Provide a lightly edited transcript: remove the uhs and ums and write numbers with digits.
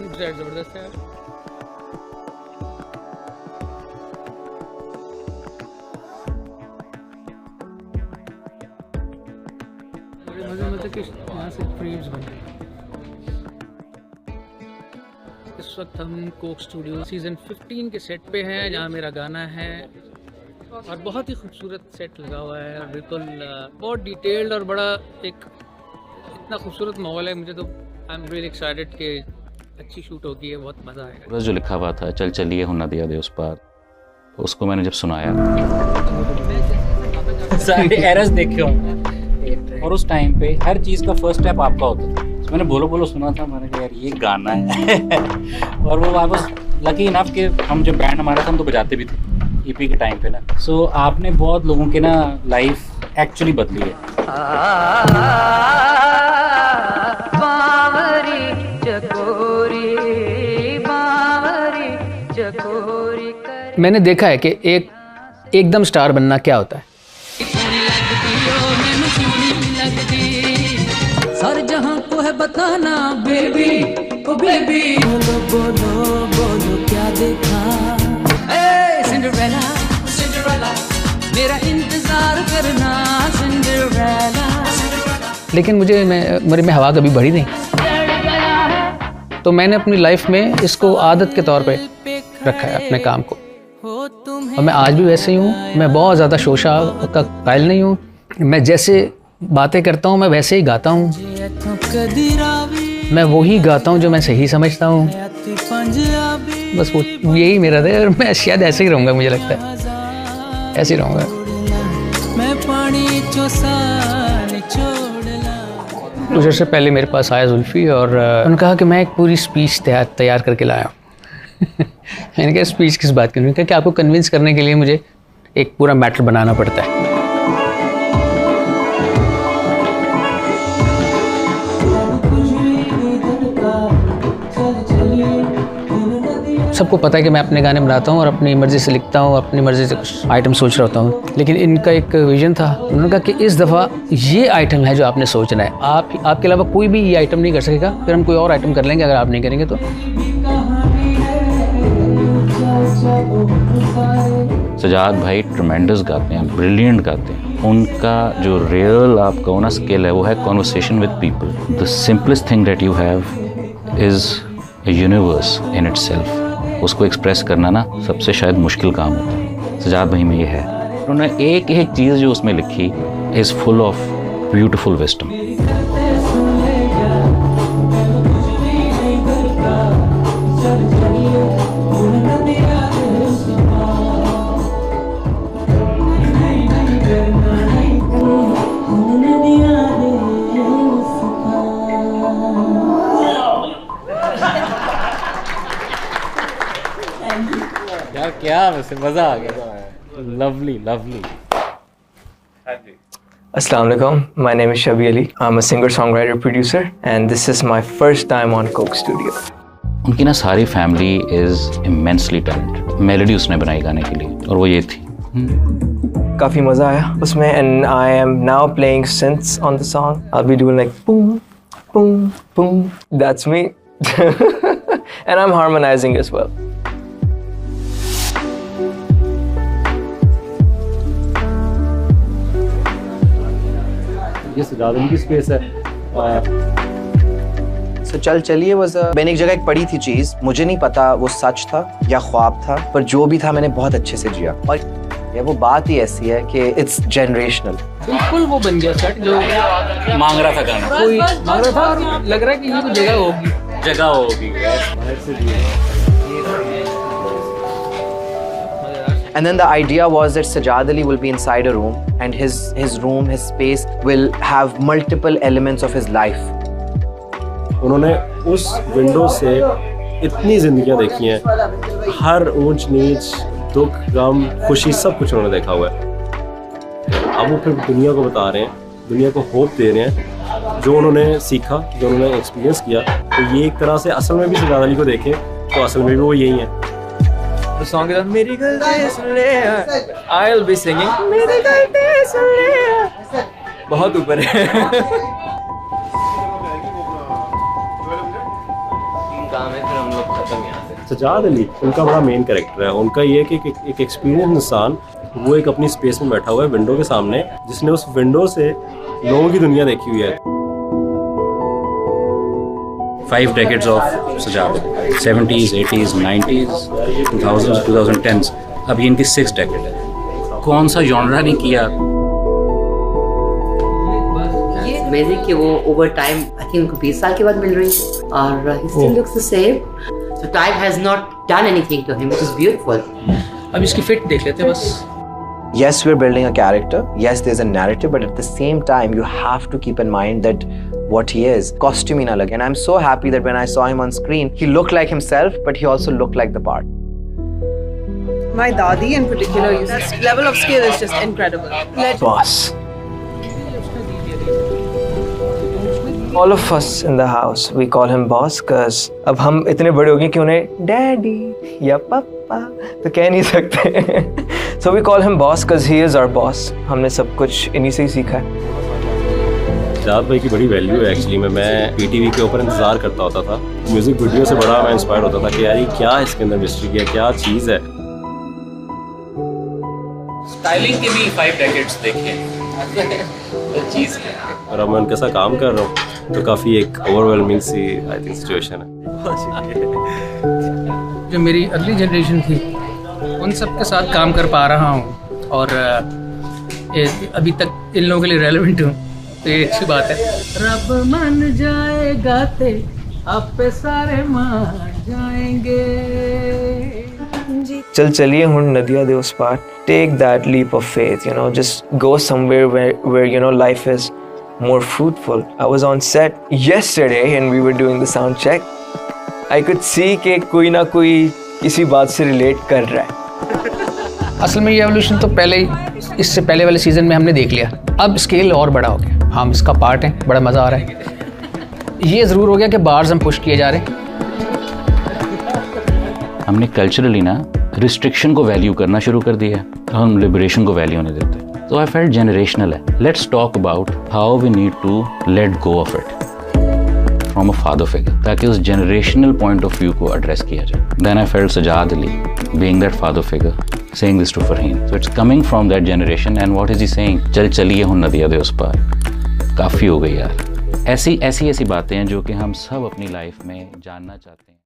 जबरदस्त है। बड़े मजे में कि यहाँ से फ्रेम्स बन रहे हैं। इस वक्त हम कोक स्टूडियो सीज़न 15 के सेट पे हैं जहाँ मेरा गाना है और बहुत ही खूबसूरत सेट लगा हुआ है और बिल्कुल बहुत डिटेल्ड और बड़ा एक इतना खूबसूरत माहौल है। मुझे तो आई एम रियली एक्साइटेड कि अच्छी शूट होगी है, बहुत मज़ा आएगा। बस जो लिखा हुआ था चल चलिए हो ना दिया दे उस पार, तो उसको मैंने जब सुनाया सारे एरर्स देखे होंगे और उस टाइम पे हर चीज़ का फर्स्ट स्टेप आपका होता था। तो मैंने बोलो बोलो सुना था, मैंने कहा यार ये गाना है और वो आई वाज लकी इनफ कि हम जब बैंड हमारा था हम तो बजाते भी थे ईपी के टाइम पे ना। सो आपने बहुत लोगों की ना लाइफ एक्चुअली बदली है। मैंने देखा है कि एकदम स्टार बनना क्या होता है। सर जहां को है बताना बेबी ओ बेबी, बोलो बोलो बोलो क्या देखा, ए सिंड्रेला सिंड्रेला मेरा इंतजार करना सिंड्रेला। लेकिन मेरे में हवा कभी बढ़ी नहीं, तो मैंने अपनी लाइफ में इसको आदत के तौर पे रखा है अपने काम को, और मैं आज भी वैसे ही हूँ। मैं बहुत ज़्यादा शोशा का कायल नहीं हूँ। मैं जैसे बातें करता हूँ मैं वैसे ही गाता हूँ। मैं वही गाता हूँ जो मैं सही समझता हूँ। बस वो यही मेरा था और मैं शायद ऐसे ही रहूँगा। मुझे लगता है ऐसे ही रहूँगा। कुछ अर्से पहले मेरे पास आया जुल्फ़ी और उन्होंने कहा कि मैं एक पूरी स्पीच तैयार करके लाया हूँ। मैंने कहा स्पीच किस बात की? उन्होंने कहा कि आपको कन्विंस करने के लिए मुझे एक पूरा मैटर बनाना पड़ता है। सबको पता है कि मैं अपने गाने बनाता हूँ और अपनी मर्ज़ी से लिखता हूँ, अपनी मर्ज़ी से कुछ आइटम सोच रहा होता हूँ। लेकिन इनका एक विज़न था, उन्होंने कहा कि इस दफ़ा ये आइटम है जो आपने सोचना है। आपके अलावा कोई भी ये आइटम नहीं कर सकेगा, फिर हम कोई और आइटम कर लेंगे अगर आप नहीं करेंगे तो। सजाद भाई ट्रमेंडस गाते हैं, ब्रिलियंट गाते हैं। उनका जो रियल आप कहो ना स्किल है वो है conversation with people. The simplest thing that you have is a universe in itself. उसको एक्सप्रेस करना ना सबसे शायद मुश्किल काम होता है। सजाद भाई में ये है, उन्होंने एक एक चीज़ जो उसमें लिखी is full of beautiful wisdom. यार क्या वैसे मज़ा आ गया। Lovely lovely. Assalamu alaikum. My name is Shabi Ali. I'm a singer, songwriter, producer, and this is my first time on Coke Studio. उनकी ना सारी family is immensely talented. Melody उसने बनाई गाने के लिए और वो ये थी। काफ़ी मज़ा आया उसमें, and I am now playing synths on the song. I'll be doing like boom, boom, boom. That's me. And I'm harmonizing as well. ये सजाद की स्पेस है। So, चल चलिए मैंने एक जगह पढ़ी थी चीज़, मुझे नहीं पता वो सच था या ख्वाब था, पर जो भी था मैंने बहुत अच्छे से जिया। और ये वो बात ही ऐसी है कि इट्स जनरेशनल। बिल्कुल वो बन गया सेट जो मांग रहा था गाना, कोई मांग रहा था और लग रहा है कि ये कोई जगह होगी। जगह होगी। And then the idea was that Sajad Ali will be inside a room and his room, his space will have multiple elements of his life. उन्होंने उस विंडो से इतनी जिंदगियां देखी हैं, हर ऊंच नीच, दुख, गम, खुशी, सब कुछ उन्होंने देखा हुआ है। अब वो फिर दुनिया को बता रहे हैं, दुनिया को होप दे रहे हैं, जो उन्होंने सीखा, जो उन्होंने एक्सपीरियंस किया। तो ये एक तरह से असल में भी सजाद अली को देखें तो असल में भी वो यही है। The song is मेरी गलती सुन ले, I'll be singing मेरी गलती सुन ले। बहुत ऊपर है। काम है, फिर हम लोग खत्म यहाँ से। सजाद अली उनका बड़ा मेन कैरेक्टर है। उनका ये है कि एक एक्सपीरियंस इंसान, वो एक अपनी स्पेस में बैठा हुआ है विंडो के सामने, जिसने उस विंडो से लोगों की दुनिया देखी हुई है। 5 decades of Sajjad, 70s, 80s, 90s, 2000s, 2010s, अब ये इनकी 6th decade है। कौन सा जॉनरा नहीं किया। अमेजिंग कि वो ओवर टाइम आई थिंक उनको 20 साल के बाद मिल रही है और he still looks the same, so time has not done anything to him, which is beautiful. अब इसकी फिट देख लेते हैं बस। Yes, we're building a character. Yes, there's a narrative, but at the same time, you have to keep in mind that what he is, costume ही ना लगे. And I'm so happy that when I saw him on screen, he looked like himself, but he also looked like the part. My Dadi in particular, that level of skill is just incredible. Boss. All of us in the house, we call him boss because अब हम इतने बड़े हो गए कि उन्हें daddy या पापा तो कह नहीं सकते। So we call him boss because he is our boss. हमने सब कुछ इन्हीं से ही सीखा है। सजाद भाई की बड़ी वैल्यू है एक्चुअली में। मैं पीटीवी के ऊपर इंतजार करता होता था, म्यूजिक वीडियो से बड़ा मैं इंस्पायर होता था कि यार ये क्या इसके अंदर मिस्ट्री है, क्या चीज़ है। स्टाइलिंग के भी 5 decades देखे चीज़ है। और अब मैं उनके साथ काम कर रहा हूँ तो काफ़ी एक ओवरवेलमिंग सी आई थिंक सिचुएशन है। जो मेरी अगली जनरेशन थी उन सब के साथ काम कर पा रहा हूँ और अभी तक इन लोगों के लिए रेलेवेंट हूँ, तो ये अच्छी बात है। रब मान जाएगा ते आप पे सारे मान जाएंगे। चल चलिए हुण नदिया दे उस पार। Take that leap of faith, you know, just go somewhere where you know life is more fruitful. I was on set yesterday and we were doing the sound check. I could see कि कोई ना कोई इसी बात से relate कर रहा है। असल में ये एवोल्यूशन तो पहले ही, इससे पहले वाले सीजन में हमने देख लिया। अब स्केल और बड़ा हो गया, हम इसका पार्ट हैं, बड़ा मज़ा आ रहा है। ये ज़रूर हो गया कि बार्स हम पुश किए जा रहे हैं। हमने कल्चरली ना रिस्ट्रिक्शन को वैल्यू करना शुरू कर दिया है, हम लिबरेशन को वैल्यू नहीं देते। तो आई फेल्ट जनरेशनल है। Let's talk about how we need to let go of it from a father figure, ताकि उस जनरेशनल पॉइंट ऑफ व्यू को एड्रेस किया जाए। Then I felt Sajad Ali being that father figure saying this to Farheen. So it's coming from that generation and what is he saying? चल चलिए हुण नदिया दे उस पार। काफ़ी हो गई यार। ऐसी बातें हैं जो कि हम सब अपनी लाइफ में जानना चाहते हैं।